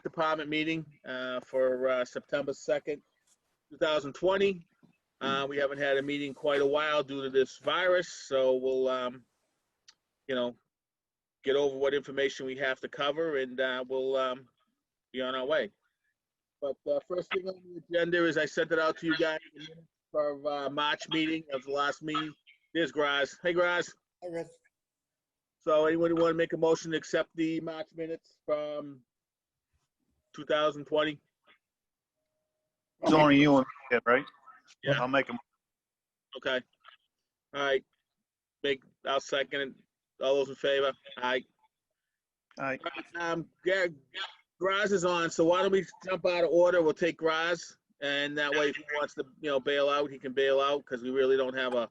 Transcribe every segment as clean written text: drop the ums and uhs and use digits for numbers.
department meeting for September 2nd, 2020. We haven't had a meeting quite a while due to this virus, so we'll, get over what information we have to cover, and we'll be on our way. But first thing on the agenda is I sent it out to you guys for March meeting of the last meeting. There's Graz. Hey, Graz. Hi, Rich. So anybody want to make a motion to accept the March minutes from 2020? It's only you and me, right? Yeah. I'll make them. Okay. All right. I'll second it. All those in favor? Aye. Aye. Graz is on, so why don't we jump out of order? We'll take Graz, and that way, if he wants to, bail out, he can bail out, because we really don't have a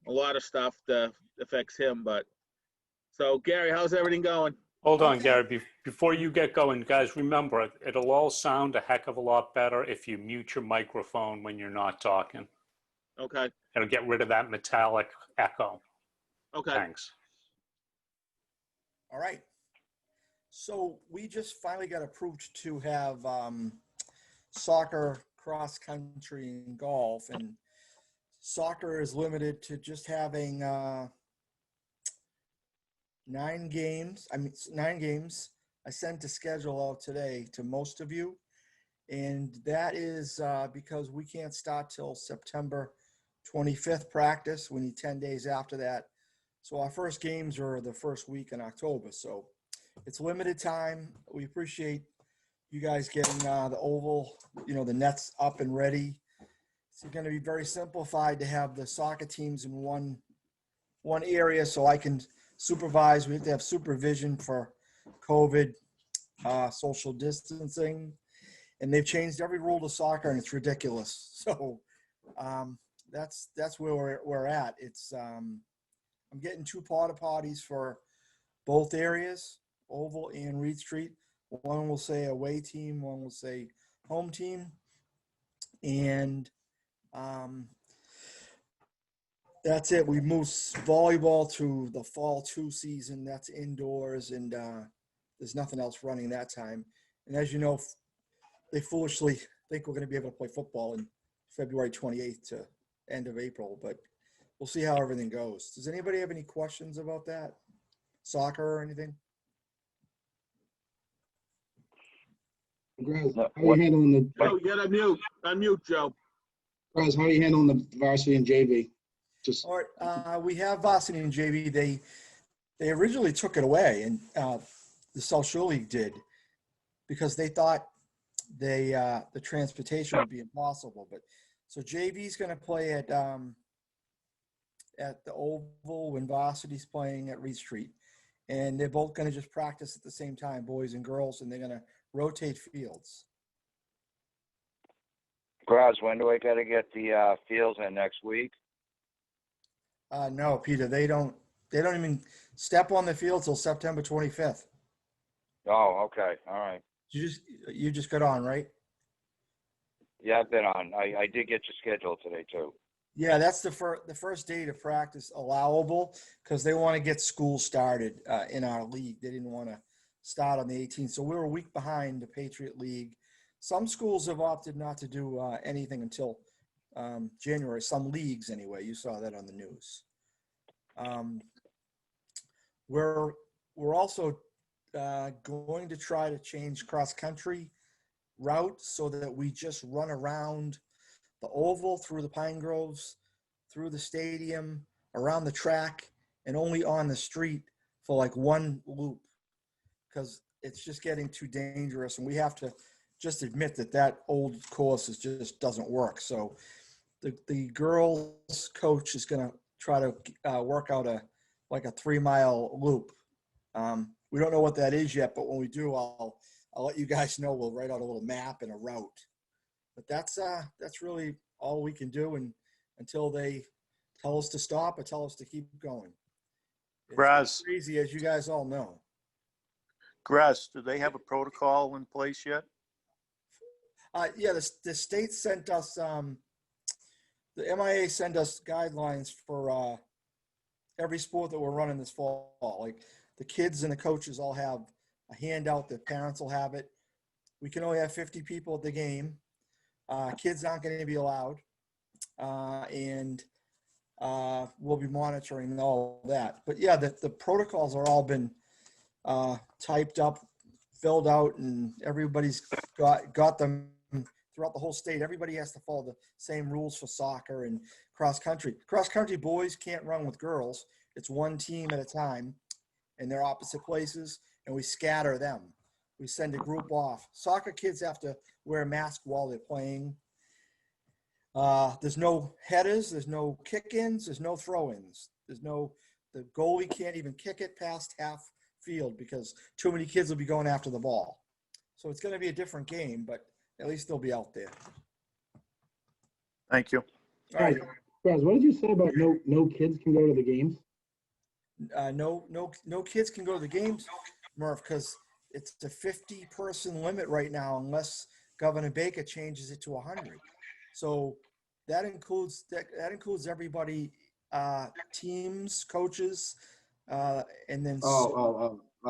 lot of stuff that affects him. But so, Gary, how's everything going? Hold on, Gary. Before you get going, guys, remember, it'll all sound a heck of a lot better if you mute your microphone when you're not talking. Okay. It'll get rid of that metallic echo. Okay. Thanks. All right. So we just finally got approved to have soccer, cross country, and golf. And soccer is limited to just having 9 games. I sent a schedule out today to most of you. And that is because we can't start till September 25th practice. We need 10 days after that. So our first games are the first week in October. So it's limited time. We appreciate you guys getting the oval, the nets up and ready. It's going to be very simplified to have the soccer teams in one area so I can supervise. We have to have supervision for COVID, social distancing, and they've changed every rule to soccer, and it's ridiculous. So that's where we're at. It's I'm getting 2 porta potties for both areas, Oval and Reed Street. One will say away team, one will say home team. And that's it. We moved volleyball to the fall 2 season. That's indoors, and there's nothing else running that time. And as you know, they foolishly think we're going to be able to play football in February 28th to end of April, but we'll see how everything goes. Does anybody have any questions about that? Soccer or anything? Graz, how are you handling the? Joe, you gotta unmute, Joe. Graz, how are you handling the varsity and JV? Just All right, we have varsity and JV. They originally took it away, and the South Shore League did, because they thought the transportation would be impossible. But so JV is going to play at the Oval when varsity's playing at Reed Street, and they're both going to just practice at the same time, boys and girls, and they're going to rotate fields. Graz, when do I got to get the fields in next week? No, Peter, they don't even step on the field till September 25th. Oh, okay. All right. You just got on, right? Yeah, I've been on. I did get your schedule today too. Yeah, that's the first day to practice allowable, because they want to get school started in our league. They didn't want to start on the 18th. So we're a week behind the Patriot League. Some schools have opted not to do anything until January. Some leagues, anyway. You saw that on the news. We're also going to try to change cross country route so that we just run around the oval, through the Pine Groves, through the stadium, around the track, and only on the street for like one loop, because it's just getting too dangerous, and we have to just admit that old course just doesn't work. So the girls coach is going to try to work out a 3-mile loop. We don't know what that is yet, but when we do, I'll let you guys know. We'll write out a little map and a route. But that's really all we can do, and until they tell us to stop or tell us to keep going. It's Graz, crazy, as you guys all know. Graz, do they have a protocol in place yet? Yeah, the state sent us, the MIA sent us guidelines for every sport that we're running this fall. Like the kids and the coaches all have a handout. The parents will have it. We can only have 50 people at the game. Kids aren't going to be allowed. And we'll be monitoring all that. But yeah, the protocols are all been typed up, filled out, and everybody's got them throughout the whole state. Everybody has to follow the same rules for soccer and cross country. Cross country boys can't run with girls. It's one team at a time, and they're opposite places, and we scatter them. We send a group off. Soccer kids have to wear a mask while they're playing. There's no headers, there's no kick-ins, there's no throw-ins. The goalie can't even kick it past half field because too many kids will be going after the ball. So it's going to be a different game, but at least they'll be out there. Thank you. All right. Guys, what did you say about no kids can go to the games? No kids can go to the games, Murph, because it's a 50-person limit right now unless Governor Baker changes it to 100. So that includes everybody, teams, coaches, and then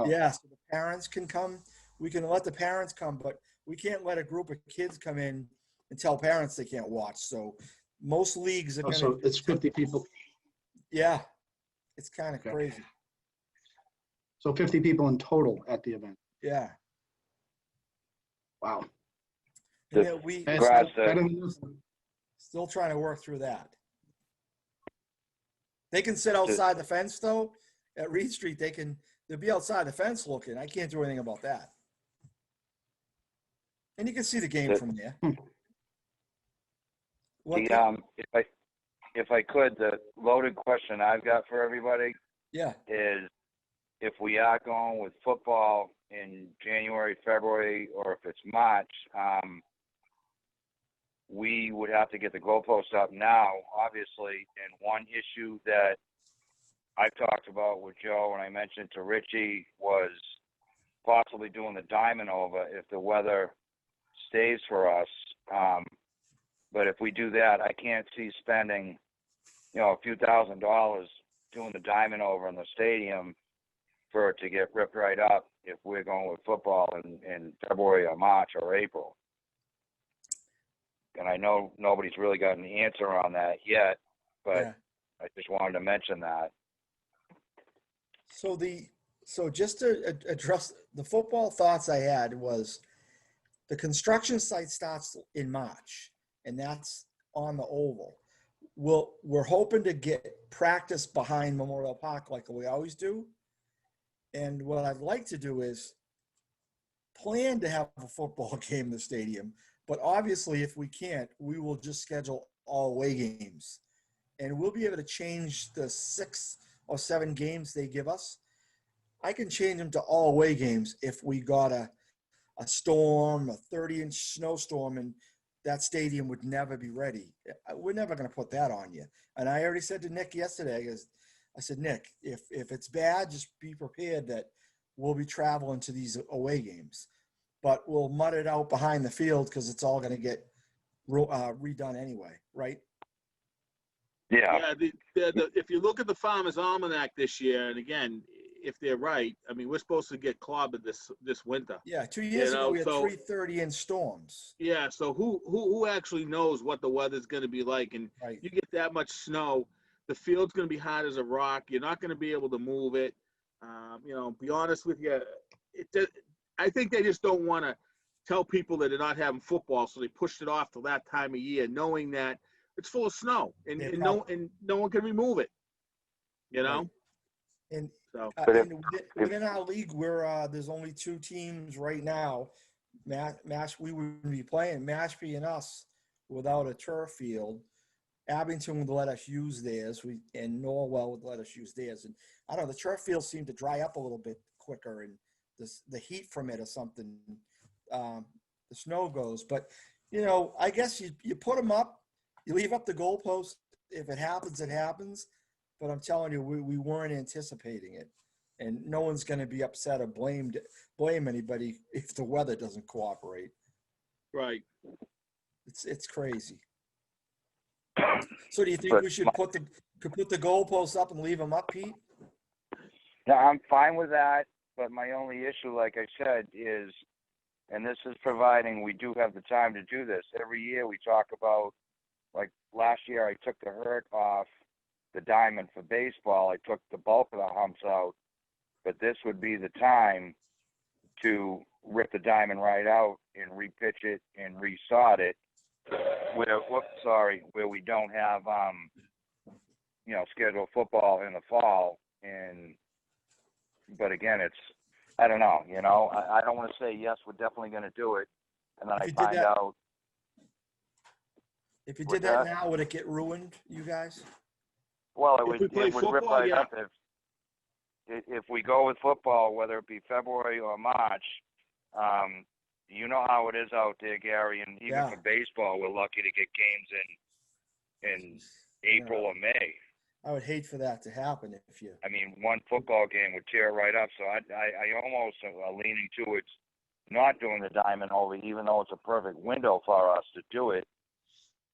yeah, so the parents can come. We can let the parents come, but we can't let a group of kids come in and tell parents they can't watch. So most leagues are going to. So it's 50 people. Yeah, it's kind of Okay. crazy. So 50 people in total at the event. Yeah. Wow. And then we That's Grass, better than this. still trying to work through that. They can sit outside the fence though. At Reed Street, they'll be outside the fence looking. I can't do anything about that. And you can see the game from there. What if I could, the loaded question I've got for everybody yeah. is if we are going with football in January, February, or if it's March, we would have to get the goalposts up now, obviously. And one issue that I've talked about with Joe and I mentioned to Richie was possibly doing the diamond over if the weather stays for us. But if we do that, I can't see spending, a few $1,000s doing the diamond over in the stadium for it to get ripped right up if we're going with football in February or March or April. And I know nobody's really got an answer on that yet, but Yeah. I just wanted to mention that. So just to address the football thoughts I had was the construction site starts in March, and that's on the oval. We're hoping to get practice behind Memorial Park like we always do. And what I'd like to do is plan to have a football game in the stadium. But obviously, if we can't, we will just schedule all away games. And we'll be able to change the 6 or 7 games they give us. I can change them to all away games if we got a storm, a 30-inch snowstorm, and that stadium would never be ready. We're never going to put that on you. And I already said to Nick yesterday, I said, Nick, if it's bad, just be prepared that we'll be traveling to these away games. But we'll mud it out behind the field because it's all going to get redone anyway, right? Yeah. If you look at the Farmer's Almanac this year, and again, if they're right, I mean, we're supposed to get clobbered this winter. Yeah, 2 years ago we had so- 3 30-inch storms. Yeah, so who actually knows what the weather's going to be like? And Right. you get that much snow, the field's going to be hard as a rock. You're not going to be able to move it. Be honest with you, I think they just don't want to tell people that they're not having football, so they pushed it off till that time of year, knowing that it's full of snow and, Yeah, and no one can remove it. Right. And So within our league, there's only 2 teams right now. We would be playing Mashpee and us without a turf field. Abington would let us use theirs. And Norwell would let us use theirs. And I don't know, the turf fields seem to dry up a little bit quicker, and the heat from it or something. The snow goes, but I guess you put them up, you leave up the goalpost. If it happens, it happens. But I'm telling you, we weren't anticipating it, and no one's going to be upset or blame anybody if the weather doesn't cooperate. right. It's crazy. So do you think we should put the goalposts up and leave them up, Pete? No, I'm fine with that, but my only issue, like I said, is and this is providing we do have the time to do this. Every year we talk about, like last year I took the hurt off the diamond for baseball. I took the bulk of the humps out, but this would be the time to rip the diamond right out and repitch it and resod it where we don't have, scheduled football in the fall. But again, I don't know, I don't want to say, yes, we're definitely going to do it. And then If I you did find that- out, If you What's did that that? now, would it get ruined, you guys? well, If we play it would rip football, right yeah. up if we go with football, whether it be February or March. You know how it is out there, Gary, and even Yeah. for baseball, we're lucky to get games in April or May. I would hate for that to happen if you. I mean, one football game would tear right up. So I almost are leaning towards not doing the diamond over, even though it's a perfect window for us to do it.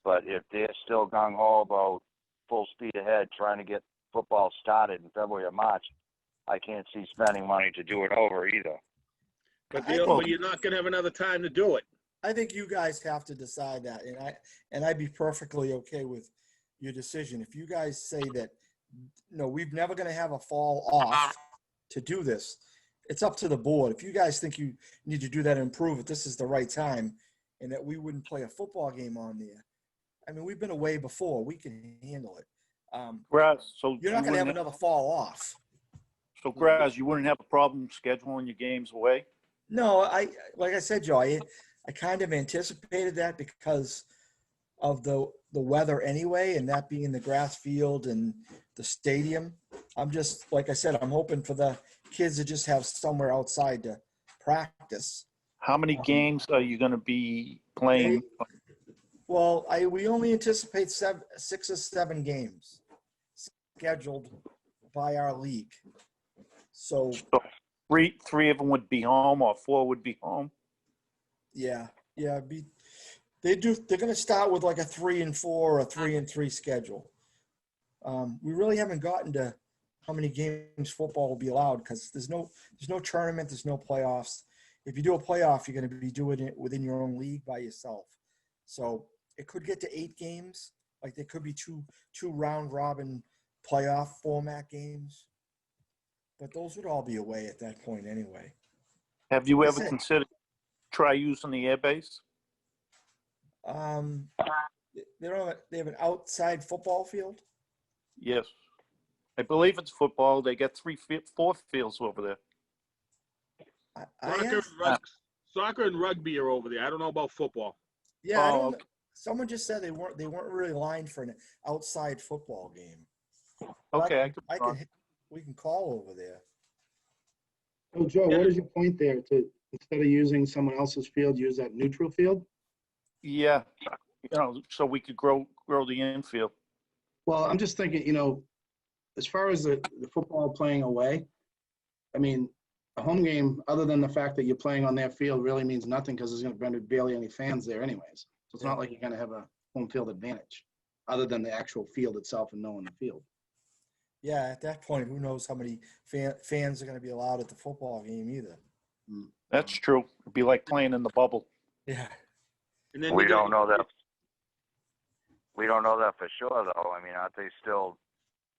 But if they're still gung ho about full speed ahead, trying to get football started in February or March, I can't see spending money to do it over either. But I but think- you're not gonna have another time to do it. I think you guys have to decide that, and I'd be perfectly okay with your decision. If you guys say that, no, we're never going to have a fall off to do this, it's up to the board. If you guys think you need to do that and prove that this is the right time and that we wouldn't play a football game on there, I mean, we've been away before. We can handle it. Grass, so You're not going to have another fall off. So Grass, you wouldn't have a problem scheduling your games away? No, like I said, Joe, I kind of anticipated that because of the weather anyway, and that being the grass field and the stadium. I'm just, like I said, I'm hoping for the kids to just have somewhere outside to practice. How many games are you going to be playing? Well, we only anticipate 6 or 7 games scheduled by our league. So Three of them would be home, or 4 would be home? yeah, they're going to start with like a 3-4 or a 3-3 schedule. We really haven't gotten to how many games football will be allowed because there's no tournament, there's no playoffs. If you do a playoff, you're going to be doing it within your own league by yourself. So it could get to 8 games. Like there could be two round robin playoff format games, but those would all be away at that point anyway. Have you That's ever it. considered try using the airbase? They have an outside football field. Yes. I believe it's football. They got 4 fields over there. Soccer and rugby are over there. I don't know about football. Yeah, I Oh, don't. okay. Someone just said they weren't really lined for an outside football game. But Okay, we can call over there. So Joe, what is your point there to, instead of using someone else's field, use that neutral field? yeah, so we could grow the infield. Well, I'm just thinking, as far as the football playing away, I mean, a home game, other than the fact that you're playing on their field, really means nothing because there's going to be barely any fans there anyways. So it's not like you're going to have a home field advantage other than the actual field itself and knowing the field. Yeah, at that point, who knows how many fans are going to be allowed at the football game either. That's true. It'd be like playing in the bubble. Yeah. And then We don't know that. We don't know that for sure, though. I mean, aren't they still?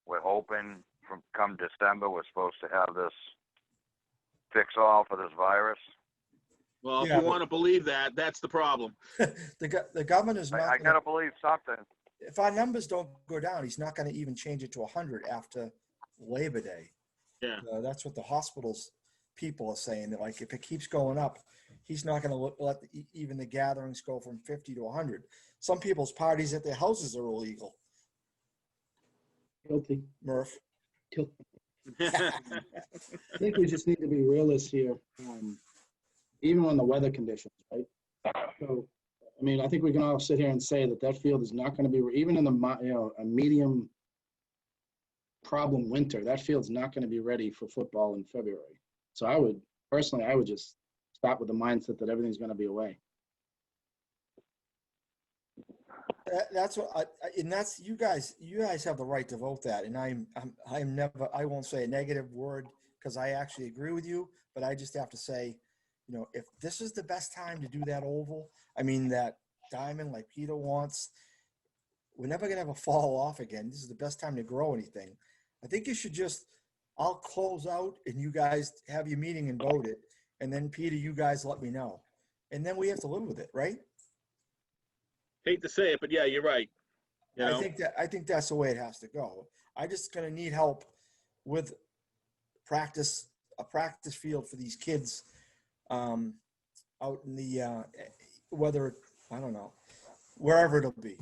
We're hoping from come December, we're supposed to have this fix all for this virus. Well, if Yeah, you want to believe that, that's the problem. The governor's not. I gotta believe something. If our numbers don't go down, he's not going to even change it to 100 after Labor Day. Yeah. That's what the hospitals people are saying. That like if it keeps going up, he's not going to let even the gatherings go from 50 to 100. Some people's parties at their houses are illegal. Guilty. Murph. Guilty. I think we just need to be realists here, even on the weather conditions, right? So, I mean, I think we can all sit here and say that field is not going to be, even in a medium problem winter, that field's not going to be ready for football in February. So I would just start with the mindset that everything's going to be away. That's what and that's you guys have the right to vote that, and I won't say a negative word because I actually agree with you, but I just have to say You know, if this is the best time to do that oval, I mean, that diamond like Peter wants, we're never going to have a fall off again. This is the best time to grow anything. I think you should just, I'll close out and you guys have your meeting and vote it. And then Peter, you guys let me know. And then we have to live with it, right? Hate to say it, but yeah, you're right. You know? I think that's the way it has to go. I just gonna need help with a practice field for these kids out in the whether, I don't know, wherever it'll be.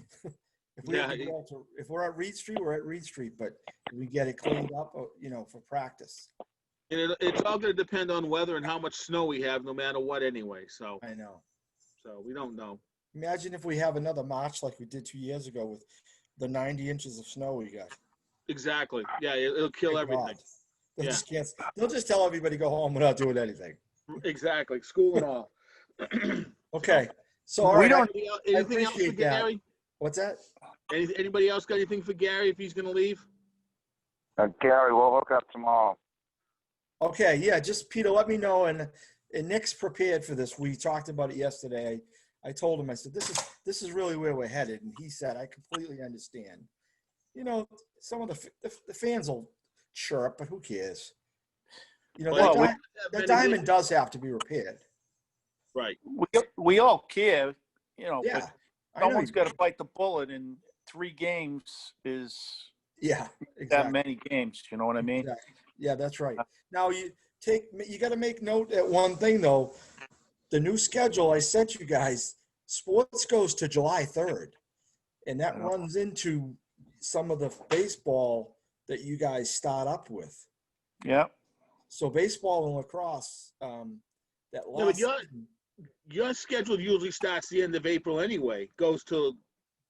If we have to go out to, if we're at Reed Street, we're at Reed Street, but we get it cleaned up, you know, for practice. And it's all going to depend on weather and how much snow we have, no matter what, anyway. So I know. we don't know. Imagine if we have another March like we did 2 years ago with the 90 inches of snow we got. Exactly. Yeah, it'll kill Thank everything. God. They'll Yeah. just can't. They'll just tell everybody to go home without doing anything. Exactly. School and all. Okay. So all We right, don't- Anything else for appreciate that. Gary? what's that? Anybody else got anything for Gary if he's going to leave? Gary, we'll hook up tomorrow. Okay, yeah, just Peter, let me know. And Nick's prepared for this. We talked about it yesterday. I told him, I said, this is really where we're headed. And he said, I completely understand. You know, some of the fans will chirp, but who cares? You know, Well, that diamond does have to be repaired. Right. We all care, you know, Yeah. but I know someone's you- got to bite the bullet, and 3 games is Yeah, that exactly. many games. You know what I mean? Exactly. Yeah, that's right. Now you got to make note at one thing though. The new schedule I sent you guys, sports goes to July 3rd, and that Yeah. runs into some of the baseball that you guys start up with. Yeah. So baseball and lacrosse, that Yeah, but last your schedule usually starts the end of April anyway, goes till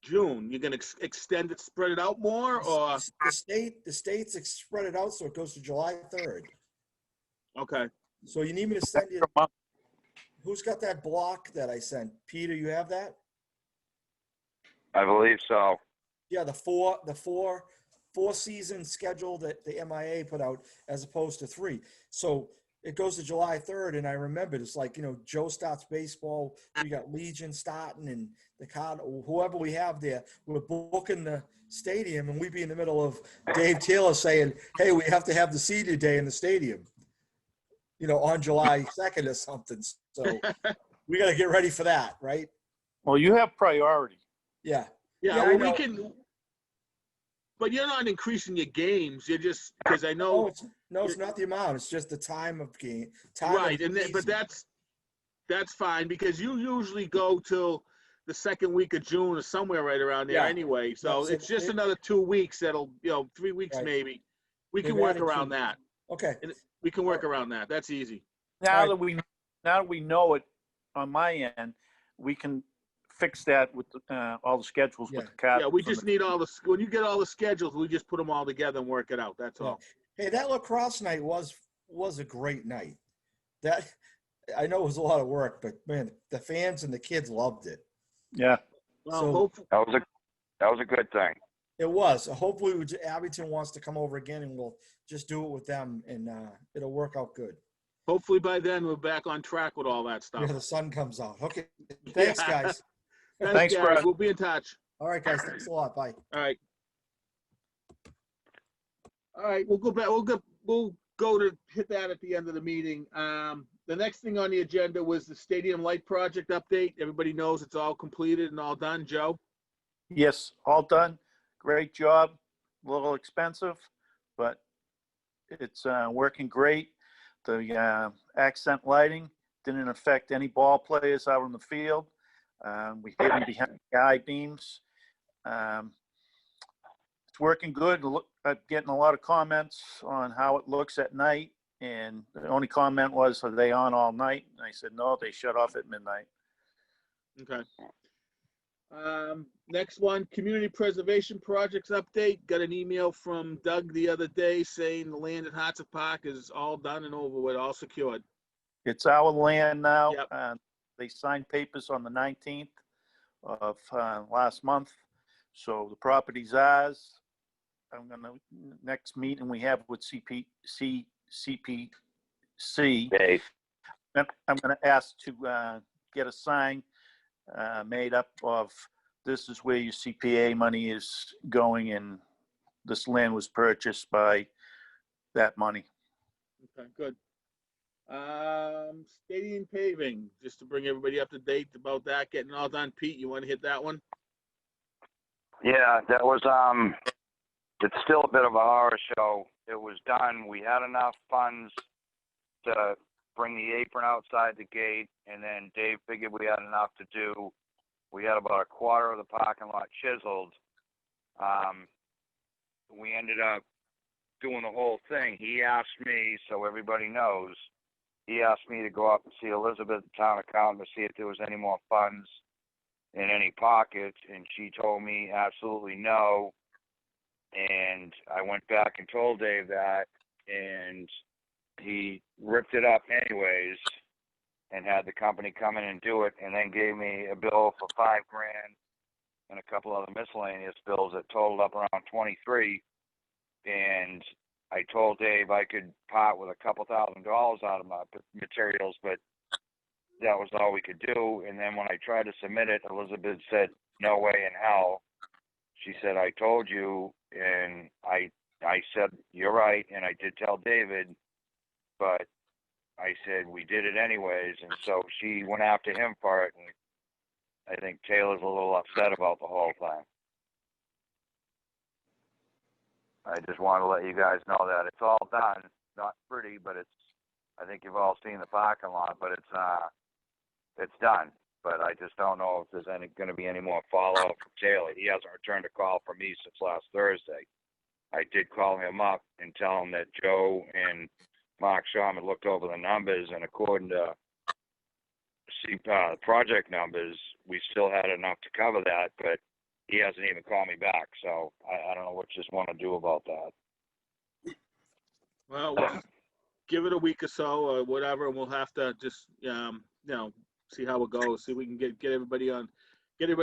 June. You're going to extend it, spread it out more, or? the states spread it out so it goes to July 3rd. Okay. So you need me to send you? Extra month. Who's got that block that I sent? Peter, you have that? I believe so. Yeah, the four season schedule that the MIA put out as opposed to 3. So it goes to July 3rd, and I remembered it's like, you know, Joe starts baseball, we got Legion starting, and the card, whoever we have there, we're booking the stadium, and we'd be in the middle of Dave Taylor saying, hey, we have to have the senior day in the stadium, you know, on July 2nd or something. So we got to get ready for that, right? Well, you have priority. Yeah. Yeah, Yeah, I well, know. we can, but you're not increasing your games. You're just, because I No, know, it's not the amount. It's just the time of game. right, but that's fine, because you usually go till the second week of June or somewhere right around there Yeah. anyway. So Yeah, so it's just they- another 2 weeks that'll, 3 weeks Right. maybe. We They've can work added around 2. that. Okay. We can work around that. That's easy. Now Right. that we know it on my end, we can fix that with all the schedules Yeah. with the card. Yeah, we just need when you get all the schedules, we just put them all together and work it out. That's Yeah. all. Hey, that lacrosse night was a great night. That I know it was a lot of work, but man, the fans and the kids loved it. Yeah. Well, So- hopefully, That was a good thing. It was. Hopefully, Abington wants to come over again, and we'll just do it with them, and it'll work out good. hopefully by then we're back on track with all that stuff. Yeah, the sun comes out. Okay. Thanks, Yeah. guys. Thanks, Gary. Brad. We'll be in touch. All right, guys. Thanks a lot. Bye. All right. All right, we'll go back. We'll go to hit that at the end of the meeting. The next thing on the agenda was the stadium light project update. Everybody knows it's all completed and all done. Joe? Yes, all done. Great job. A little expensive, but it's working great. The accent lighting didn't affect any ball players out on the field. We hid them behind the I-beams. It's working good. I'm getting a lot of comments on how it looks at night. And the only comment was, are they on all night? And I said, no, they shut off at midnight. Okay. Next one, community preservation projects update. Got an email from Doug the other day saying the land at Hartson Park is all done and over with, all secured. It's our land now. Yep. They signed papers on the 19th of last month. So the property's ours. Next meeting we have with CPC, Dave. I'm going to ask to get a sign made up of, this is where your CPA money is going, and this land was purchased by that money. Okay, good. Stadium paving, just to bring everybody up to date about that, getting all done. Pete, you want to hit that one? Yeah, that was, it's still a bit of a horror show. It was done. We had enough funds to bring the apron outside the gate, and then Dave figured we had enough to do. We had about a quarter of the parking lot chiseled. We ended up doing the whole thing. He asked me, so everybody knows, he asked me to go up and see Elizabeth, the town accountant, to see if there was any more funds in any pockets, and she told me absolutely no. And I went back and told Dave that, and he ripped it up anyways and had the company come in and do it, and then gave me a bill for $5,000 and a couple other miscellaneous bills that totaled up around 23. And I told Dave I could part with a couple $1,000 out of my materials, but that was all we could do. And then when I tried to submit it, Elizabeth said, no way in hell. She said, I told you. And I said, you're right. And I did tell David, but I said, we did it anyways. And so she went after him for it. And I think Taylor's a little upset about the whole thing. I just want to let you guys know that it's all done. Not pretty, but I think you've all seen the parking lot, but it's done. But I just don't know if there's going to be any more fallout from Taylor. He hasn't returned a call from me since last Thursday. I did call him up and tell him that Joe and Mark Sharman looked over the numbers, and according to project numbers, we still had enough to cover that, but he hasn't even called me back. So I don't know what you just want to do about that. Well, we'll give it a week or so or whatever, and we'll have to just, see how it goes. See if we can get everybody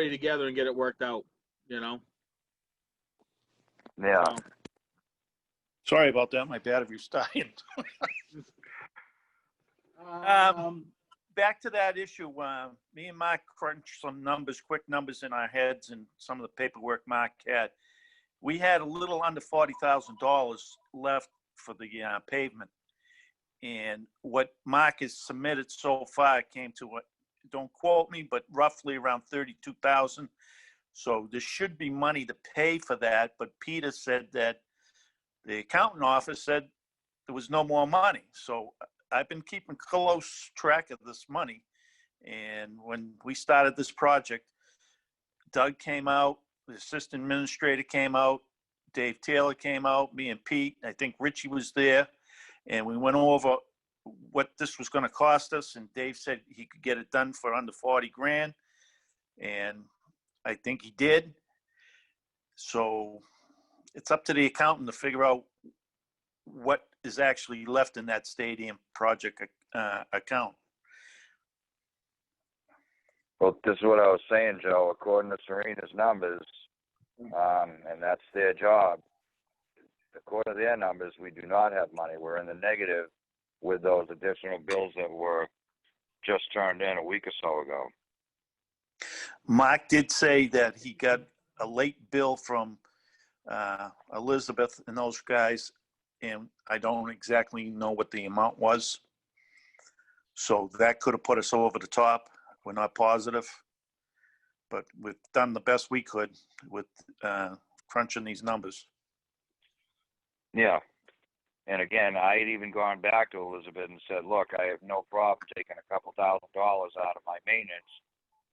together and get it worked out, Yeah. So, Sorry about that. My battery's dying. Back to that issue. Me and Mark crunched some numbers, quick numbers in our heads, and some of the paperwork Mark had. We had a little under $40,000 left for the pavement. And what Mark has submitted so far came to, don't quote me, but roughly around 32,000. So there should be money to pay for that. But Peter said that the accountant office said there was no more money. So I've been keeping close track of this money. And when we started this project, Doug came out, the assistant administrator came out, Dave Taylor came out, me and Pete, I think Richie was there. And we went over what this was going to cost us. And Dave said he could get it done for under $40,000. And I think he did. So it's up to the accountant to figure out what is actually left in that stadium project account. Well, this is what I was saying, Joe. According to Serena's numbers, and that's their job, according to their numbers, we do not have money. We're in the negative with those additional bills that were just turned in a week or so ago. Mark did say that he got a late bill from Elizabeth and those guys, and I don't exactly know what the amount was. So that could have put us over the top. We're not positive, but we've done the best we could with crunching these numbers. Yeah. And again, I had even gone back to Elizabeth and said, look, I have no problem taking a couple $1,000 out of my maintenance,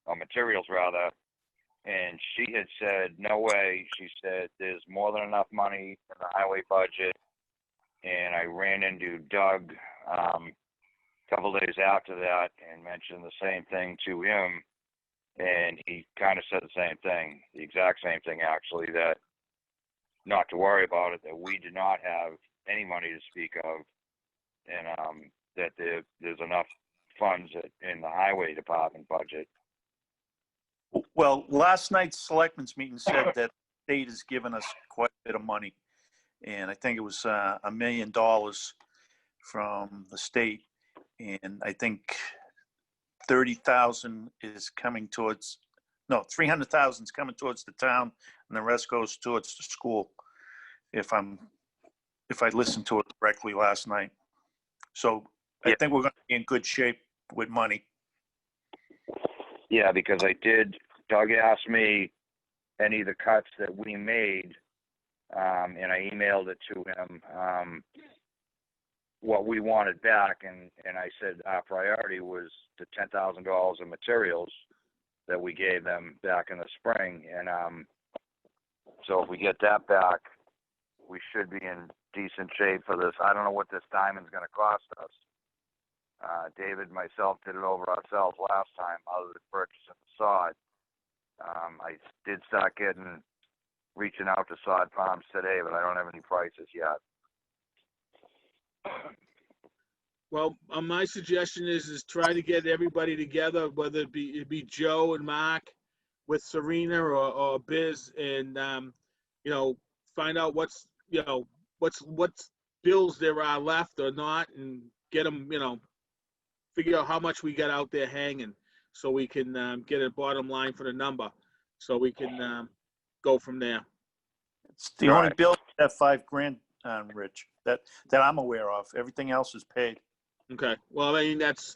or materials rather. And she had said, no way. She said, there's more than enough money in the highway budget. And I ran into Doug a couple days after that and mentioned the same thing to him. And he kind of said the same thing, the exact same thing, actually, that not to worry about it, that we did not have any money to speak of, and that there's enough funds in the highway department budget. Well, last night's selectmen's meeting said that the state has given us quite a bit of money. And I think it was $1 million from the state. And I think 30,000 is coming towards, no, 300,000 is coming towards the town, and the rest goes towards the school. If I listened to it correctly last night. So I think we're going to be in good shape with money. Yeah, because Doug asked me any of the cuts that we made, and I emailed it to him, what we wanted back, and I said our priority was the $10,000 in materials that we gave them back in the spring, and so if we get that back, we should be in decent shape for this. I don't know what this diamond's going to cost us. David and myself did it over ourselves last time, other than purchasing the sod. I did start reaching out to Sod Farms today, but I don't have any prices yet. Well, my suggestion is try to get everybody together, whether it be Joe and Mark with Serena or Biz, and find out what's bills there are left or not, and get them, figure out how much we got out there hanging, so we can get a bottom line for the number, so we can go from there. It's the only bill that $5,000, Rich, that I'm aware of. Everything else is paid. Okay. Well, I mean, that's,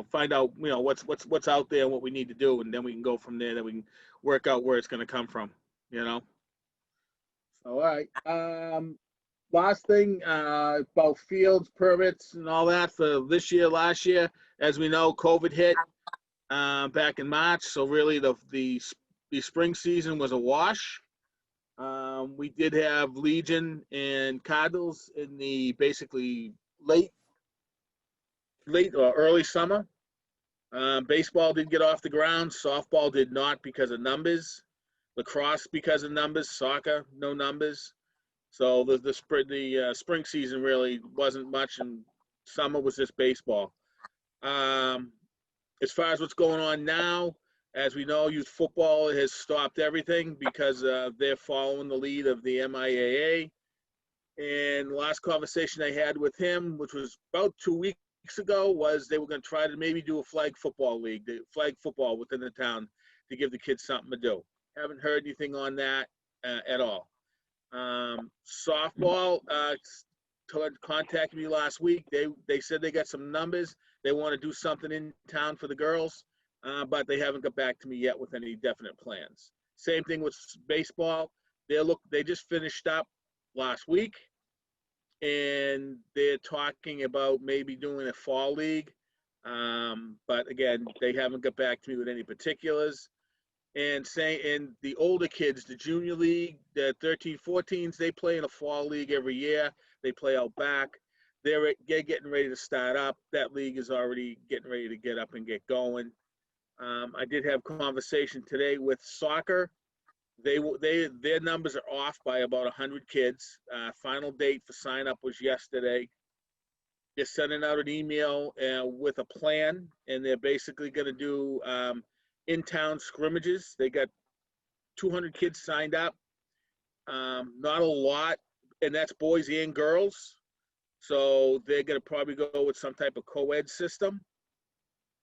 find out, what's out there and what we need to do, and then we can go from there. Then we can work out where it's going to come from, All right. Last thing, about fields, permits, and all that for this year, last year. As we know, COVID hit back in March, so really the spring season was a wash. We did have Legion and Cardinals in the basically late or early summer. Baseball did get off the ground. Softball did not because of numbers. Lacrosse because of numbers. Soccer, no numbers. So the spring season really wasn't much, and summer was just baseball. As far as what's going on now, as we know, youth football has stopped everything because they're following the lead of the MIAA. And the last conversation I had with him, which was about 2 weeks ago, was they were going to try to maybe do a flag football league, flag football within the town, to give the kids something to do. Haven't heard anything on that at all. Softball contacted me last week. They said they got some numbers. They want to do something in town for the girls, but they haven't got back to me yet with any definite plans. Same thing with baseball. They just finished up last week, and they're talking about maybe doing a fall league. But again, they haven't got back to me with any particulars. And the older kids, the junior league, the 13, 14s, they play in a fall league every year. They play out back. They're getting ready to start up. That league is already getting ready to get up and get going. I did have conversation today with soccer. Their numbers are off by about 100 kids. Final date for sign up was yesterday. They're sending out an email with a plan, and they're basically going to do in-town scrimmages. They got 200 kids signed up. Not a lot, and that's boys and girls. So they're going to probably go with some type of co-ed system,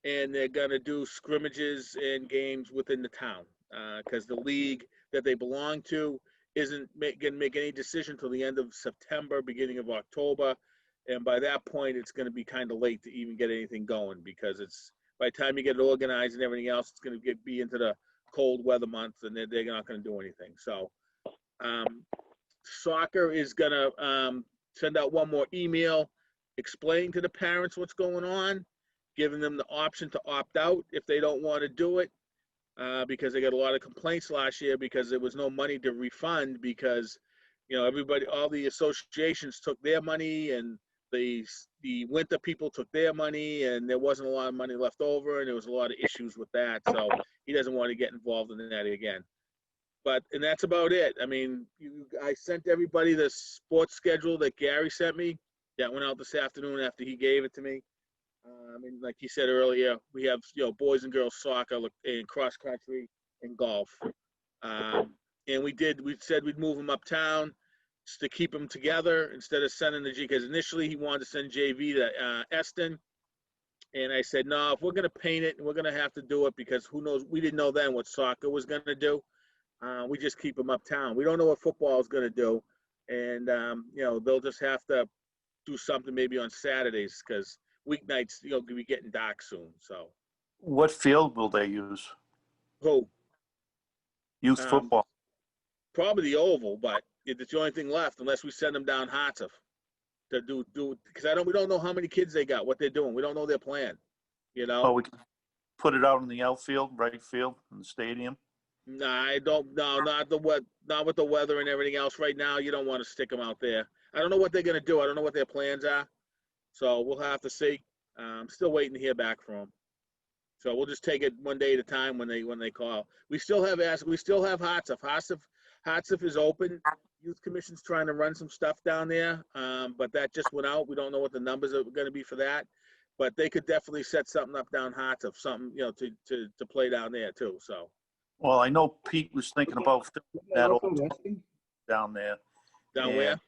and they're going to do scrimmages and games within the town, because the league that they belong to isn't going to make any decision till the end of September, beginning of October. And by that point, it's going to be kind of late to even get anything going, because by the time you get it organized and everything else, it's going to be into the cold weather months, and they're not going to do anything. So soccer is going to send out one more email explaining to the parents what's going on, giving them the option to opt out if they don't want to do it, because they got a lot of complaints last year because there was no money to refund, because all the associations took their money, and the winter people took their money, and there wasn't a lot of money left over, and there was a lot of issues with that. So he doesn't want to get involved in that again. And that's about it. I mean, I sent everybody the sports schedule that Gary sent me. That went out this afternoon after he gave it to me. Like he said earlier, we have boys and girls soccer and cross country and golf. And we said we'd move them uptown just to keep them together instead of sending the G, because initially he wanted to send JV to Eston, And I said, no, if we're going to paint it, we're going to have to do it because who knows? We didn't know then what soccer was going to do. We just keep them uptown. We don't know what football is going to do. And, they'll just have to do something maybe on Saturdays because weeknights, will be getting dark soon. So What field will they use? who? Youth Um, football. Probably the oval, but it's the only thing left unless we send them down Hartsuff to do because we don't know how many kids they got, what they're doing. We don't know their plan. Oh, we can put it out in the outfield, right field, in the stadium. No, I don't. No, not with the weather and everything else. Right now, you don't want to stick them out there. I don't know what they're gonna do. I don't know what their plans are. So we'll have to see. I'm still waiting to hear back from them. So we'll just take it one day at a time when they call. We still have Hartsuff. Hartsuff is open. Youth Commission's trying to run some stuff down there, but that just went out. We don't know what the numbers are going to be for that, but they could definitely set something up down Hartsuff, something to play down there too. So. Well, I know Pete was thinking about that old Wrestling? down there. Down where?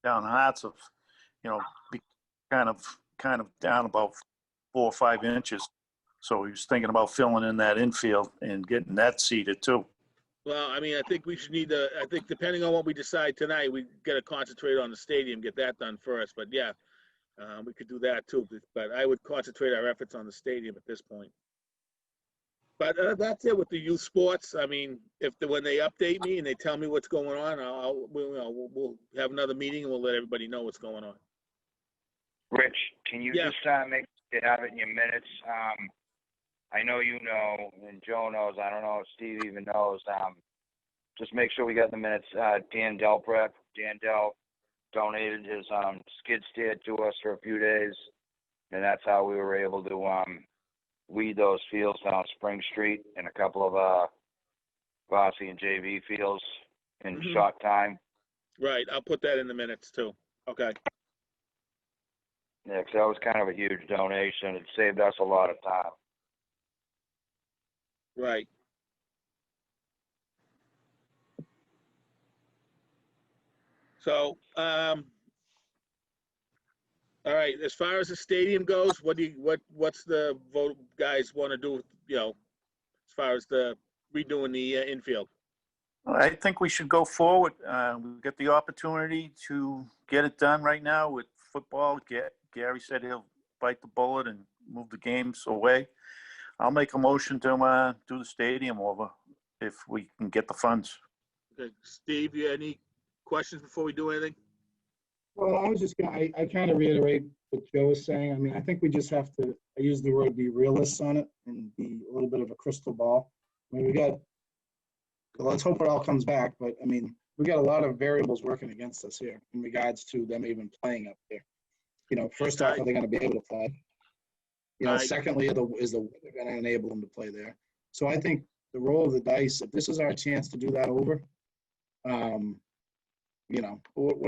Down Hartsuff, be kind of down about 4 or 5 inches. So he was thinking about filling in that infield and getting that seated too. Well, I think we should need to. I think depending on what we decide tonight, we got to concentrate on the stadium, get that done first. But yeah, we could do that too. But I would concentrate our efforts on the stadium at this point. But that's it with the youth sports. When they update me and they tell me what's going on, we'll have another meeting and we'll let everybody know what's going on. Rich, can you Yeah. just make sure you have it in your minutes? I know you know, and Joe knows. I don't know if Steve even knows. Just make sure we got the minutes. Dan Del donated his skid steer to us for a few days, and that's how we were able to weed those fields down Spring Street and a couple of varsity and JV fields in short time. Right. I'll put that in the minutes too. Okay. Yeah, because that was kind of a huge donation. It saved us a lot of time. Right. So, all right. As far as the stadium goes, what's the vote guys want to do? As far as the redoing the infield. I think we should go forward. We've got the opportunity to get it done right now with football. Gary said he'll bite the bullet and move the games away. I'll make a motion to do the stadium over if we can get the funds. Okay. Steve, you have any questions before we do anything? Well, I kind of reiterate what Joe was saying. I think we just have to, I use the word be realists on it and be a little bit of a crystal ball. Let's hope it all comes back, but we got a lot of variables working against us here in regards to them even playing up there. First off, are they going to be able to play? Secondly, is the weather going to enable them to play there? So I think the roll of the dice, if this is our chance to do that over, what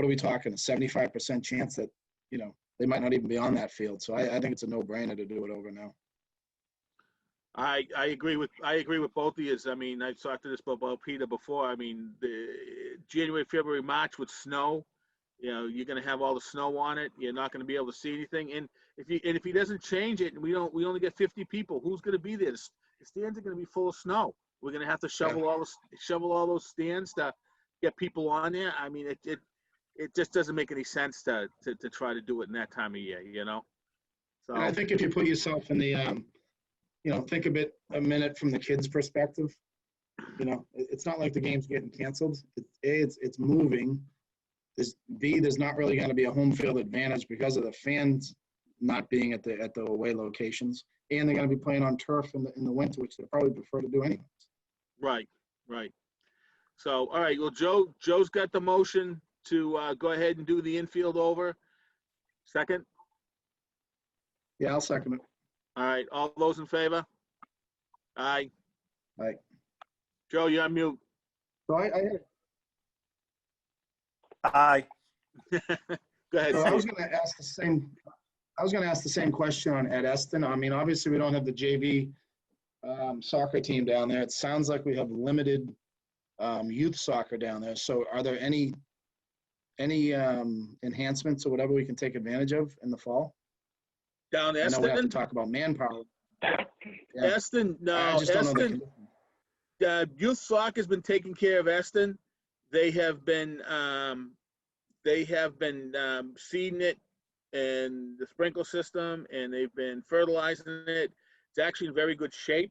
are we talking? A 75% chance that, they might not even be on that field. So I think it's a no-brainer to do it over now. I agree with both of you. I talked to this about Peter before. The January, February, March with snow, you're going to have all the snow on it. You're not going to be able to see anything. And if he doesn't change it, and we only get 50 people, who's going to be there? The stands are going to be full of snow. We're going to have to shovel all those stands to get people on there. It just doesn't make any sense to try to do it in that time of year. So And I think if you put yourself in the think of it a minute from the kids' perspective. It's not like the game's getting canceled. It's moving. There's not really going to be a home field advantage because of the fans not being at the away locations, and they're going to be playing on turf in the winter, which they probably prefer to do anyways. Right. So, all right. Well, Joe's got the motion to go ahead and do the infield over. Second. Yeah, I'll second it. All right. All those in favor? Aye. Aye. Joe, you're on mute. So Aye. Go ahead, I was Steve. going to ask the same question on Ed Eston. Obviously we don't have the JV soccer team down there. It sounds like we have limited youth soccer down there. So are there any enhancements or whatever we can take advantage of in the fall? Down I know we have to Eston? talk about manpower. Yeah. Eston, I no, just don't know the Eston, condition. youth soccer's been taking care of Eston. They have been, seeding it and the sprinkle system, and they've been fertilizing it. It's actually in very good shape.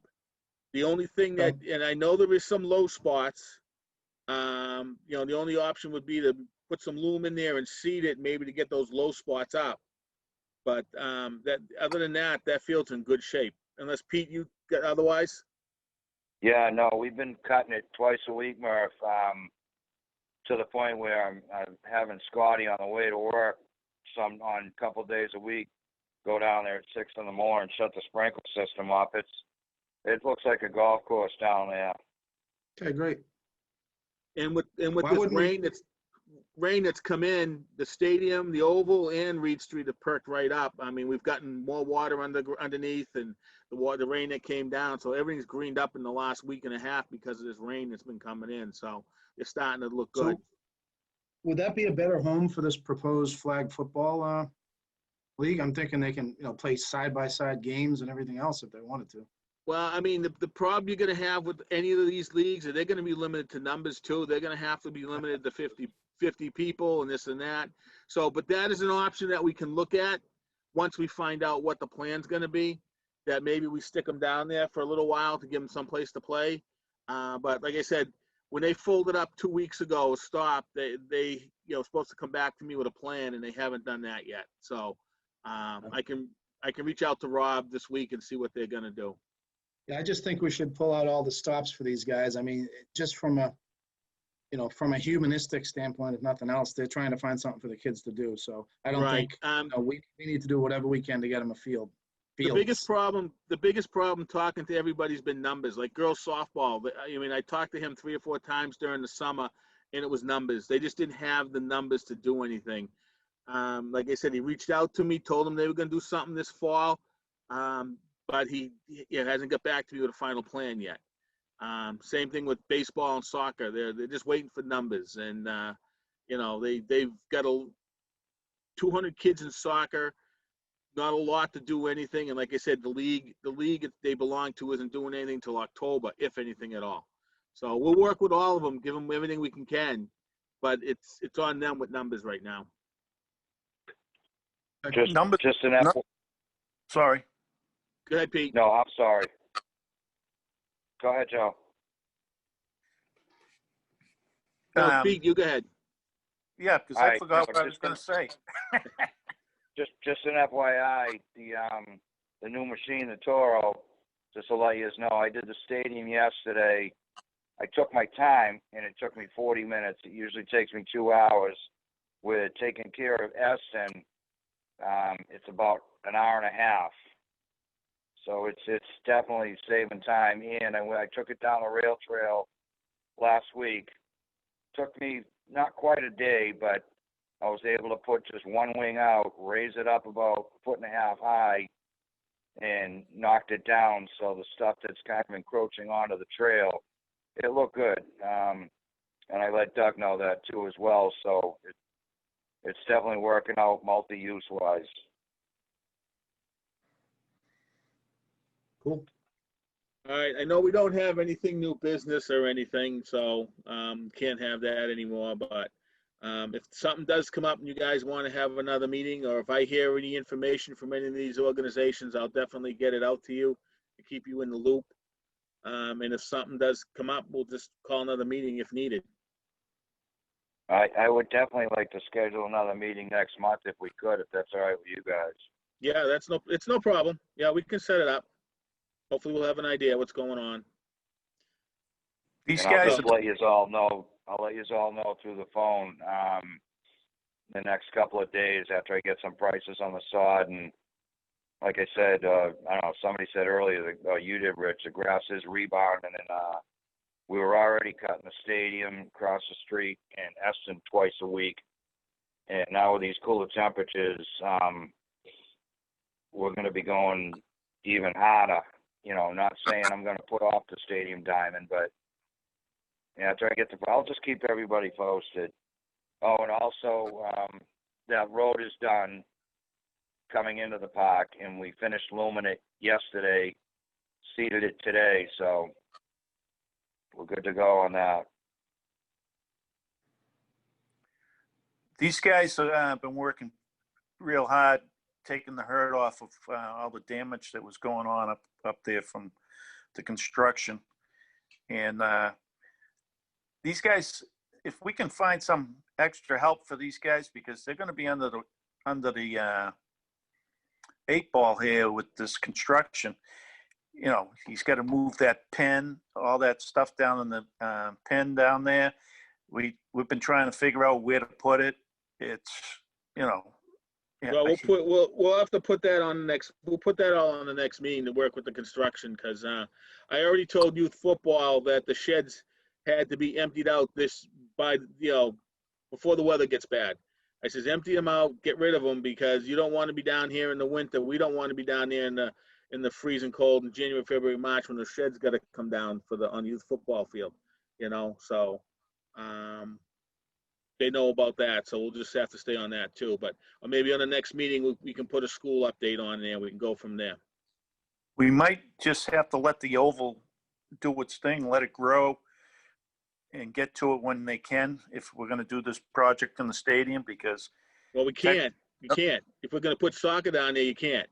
The only thing that, and I know there is some low spots, the only option would be to put some loom in there and seed it, maybe to get those low spots up. But other than that, that field's in good shape. Unless Pete, you got otherwise? Yeah, no, we've been cutting it twice a week, Murph, to the point where I'm having Scotty on the way to work on a couple days a week, go down there at 6 in the morning, shut the sprinkler system up. It looks like a golf course down there. Okay, great. And with Why this wouldn't we- rain that's come in, the stadium, the Oval, and Reed Street have perked right up. I mean, we've gotten more water underneath, and the rain that came down, so everything's greened up in the last week and a half because of this rain that's been coming in. So it's starting to look good. So would that be a better home for this proposed flag football league? I'm thinking they can, play side-by-side games and everything else if they wanted to. Well, I mean, the problem you're going to have with any of these leagues is they're going to be limited to numbers too. They're going to have to be limited to 50 people and this and that. So, but that is an option that we can look at once we find out what the plan's going to be, that maybe we stick them down there for a little while to give them some place to play. But like I said, when they folded up 2 weeks ago, stopped, they supposed to come back to me with a plan, and they haven't done that yet. So I can reach out to Rob this week and see what they're going to do. Yeah, I just think we should pull out all the stops for these guys. I mean, just from a humanistic standpoint, if nothing else, they're trying to find something for the kids to do. So I don't Right. think we need to do whatever we can to get them a field. The biggest problem talking to everybody's been numbers. Like girls softball, I mean, I talked to him 3 or 4 times during the summer, and it was numbers. They just didn't have the numbers to do anything. Like I said, he reached out to me, told him they were going to do something this fall, but he hasn't got back to me with a final plan yet. Same thing with baseball and soccer. They're just waiting for numbers, and they've got 200 kids in soccer. Not a lot to do anything, and like I said, the league they belong to isn't doing anything until October, if anything at all. So we'll work with all of them, give them everything we can, but it's on them with numbers right now. Just an F. Sorry. Go ahead, Pete. No, I'm sorry. Go ahead, Joe. No, Pete, you go ahead. Yeah, because I forgot what I was going to say. Just an FYI, the new machine, the Toro, just to let you know, I did the stadium yesterday. I took my time, and it took me 40 minutes. It usually takes me 2 hours. With taking care of Eston, it's about an hour and a half. So it's definitely saving time. And I took it down the rail trail last week. Took me not quite a day, but I was able to put just one wing out, raise it up about 1.5 feet high, and knocked it down. So the stuff that's kind of encroaching onto the trail, it looked good. And I let Doug know that too as well. So it's definitely working out multi-use wise. Cool. All right. I know we don't have anything new business or anything, so can't have that anymore. But if something does come up and you guys want to have another meeting, or if I hear any information from any of these organizations, I'll definitely get it out to you to keep you in the loop. And if something does come up, we'll just call another meeting if needed. I would definitely like to schedule another meeting next month if we could, if that's all right with you guys. Yeah, it's no problem. Yeah, we can set it up. Hopefully we'll have an idea what's going on. These And I'll guys just let you all know. I'll let you all know through the phone the next couple of days after I get some prices on the sod. And like I said, I don't know, somebody said earlier, you did, Rich, the grass is rebounding, and we were already cutting the stadium across the street and Eston twice a week. And now with these cooler temperatures, we're going to be going even harder. Not saying I'm going to put off the stadium diamond, but after I get I'll just keep everybody posted. Oh, and also, that road is done. coming into the park, and we finished looming it yesterday, seeded it today, so we're good to go on that. These guys have been working real hard, taking the hurt off of all the damage that was going on up there from the construction. And these guys, if we can find some extra help for these guys, because they're going to be under the 8 ball here with this construction. You know, he's got to move that pen, all that stuff down in the pen down there. We've been trying to figure out where to put it. It's, you know. Yeah, Well, we'll have to put that on the next. We'll put that all on the next meeting to work with the construction, because I already told youth football that the sheds had to be emptied out before the weather gets bad. I says empty them out, get rid of them, because you don't want to be down here in the winter. We don't want to be down there in the freezing cold in January, February, March, when the shed's got to come down on the youth football field. You know, so they know about that, so we'll just have to stay on that too. But or maybe on the next meeting we can put a school update on there. We can go from there. we might just have to let the oval do its thing, let it grow, and get to it when they can, if we're going to do this project in the stadium, because. Well, we can't. You can't. If we're going to put soccer down there, you can't.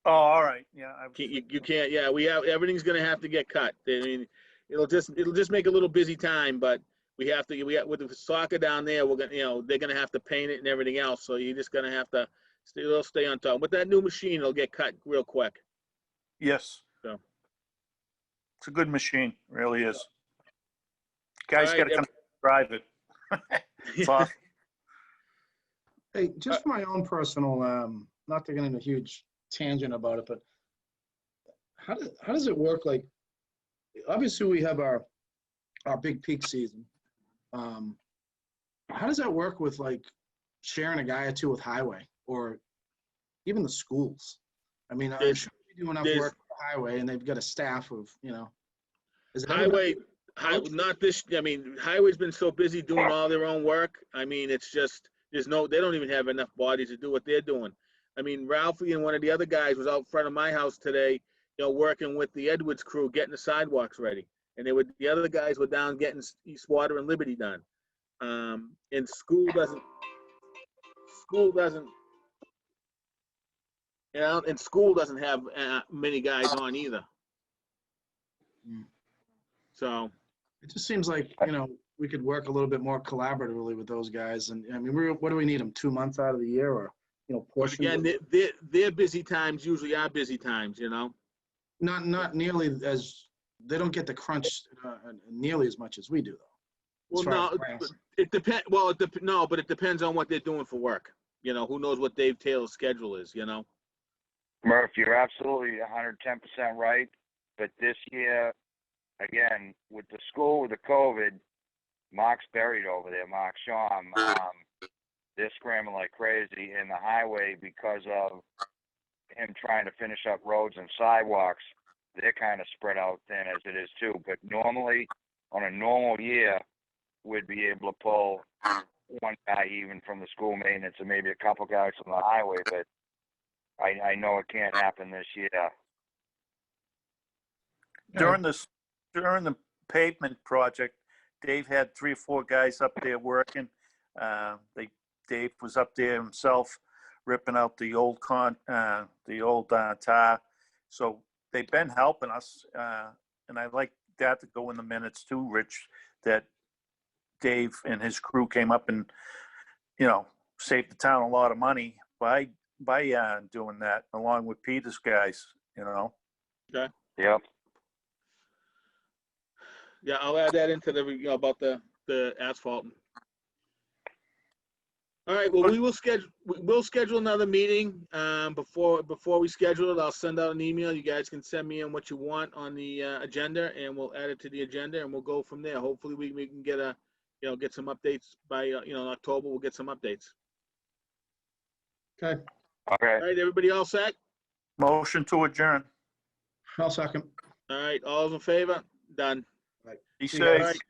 Oh, all right. Yeah. You can't. Yeah, everything's going to have to get cut. I mean, it'll just make a little busy time, but we have with the soccer down there, we're gonna, they're going to have to paint it and everything else. So you're just going to have to stay on top. With that new machine, it'll get cut real quick. Yes. So. It's a good machine, really is. Guys All got right, to come drive it. It's awesome. Hey, just for my own personal, not to get into a huge tangent about it, but how does it work? Like, obviously we have our big peak season. How does that work with like sharing a guy or two with highway or even the schools? I mean, I'm sure we do enough work for highway, and they've got a staff of, is it highway, not this. I mean, highway's been so busy doing all their own work. I mean, it's just they don't even have enough bodies to do what they're doing. I mean, Ralphie and one of the other guys was out front of my house today, working with the Edwards crew, getting the sidewalks ready. And the other guys were down getting Eastwater and Liberty done. And school doesn't, and school doesn't have many guys on either. So it just seems like, we could work a little bit more collaboratively with those guys. And I mean, what do we need them 2 months out of the year, or, portions? Again, their busy times usually are busy times, Not nearly as, they don't get the crunch nearly as much as we do, though. Well, no, it depends. Well, no, but it depends on what they're doing for work. Who knows what Dave Taylor's schedule is, Murph, you're absolutely 110% right. But this year, again, with the school, with the COVID, Mark's buried over there, Mark Shaw. They're scrambling like crazy in the highway because of him trying to finish up roads and sidewalks. They're kind of spread out thin as it is too. But normally, on a normal year, we'd be able to pull one guy even from the school maintenance and maybe a couple guys from the highway. But I know it can't happen this year. During the pavement project, Dave had 3 or 4 guys up there working. Dave was up there himself, ripping out the old tar. So they've been helping us, and I'd like that to go in the minutes too, Rich, that Dave and his crew came up and, saved the town a lot of money by doing that, along with Peter's guys, Okay. Yep. Yeah, I'll add that into about the asphalt. All right. Well, we'll schedule another meeting. Before we schedule it, I'll send out an email. You guys can send me in what you want on the agenda, and we'll add it to the agenda, and we'll go from there. Hopefully, we can get get some updates by in October. We'll get some updates. Okay. Okay. All right. Everybody all set? Motion to adjourn. I'll second. All right. All those in favor? Done. Be See you guys. safe.